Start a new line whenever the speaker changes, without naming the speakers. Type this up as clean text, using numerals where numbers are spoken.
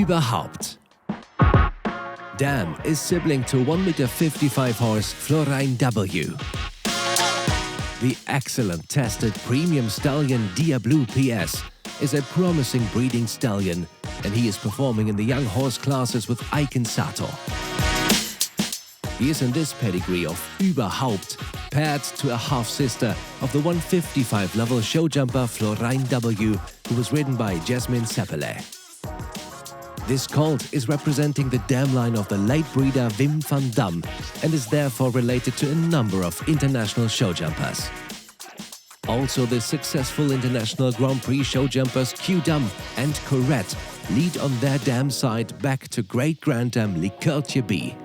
Uberhaupt. Dam is sibling to 1.55 m horse Florijn W. The excellent tested premium stallion Diablue PS is a promising breeding stallion, and he is performing in the young horse classes with Icon Sator. He is in this pedigree of Uberhaupt, paired to a half-sister of the 155 level show jumper Florijn W, who was ridden by Jasmine Seppele. This colt is representing the dam line of the late breeder Wim van Dam and is therefore related to a number of international show jumpers. Also, the successful international Grand Prix show jumpers Q Dam and Corette lead on their dam side back to great Grand Dam Licourtier B.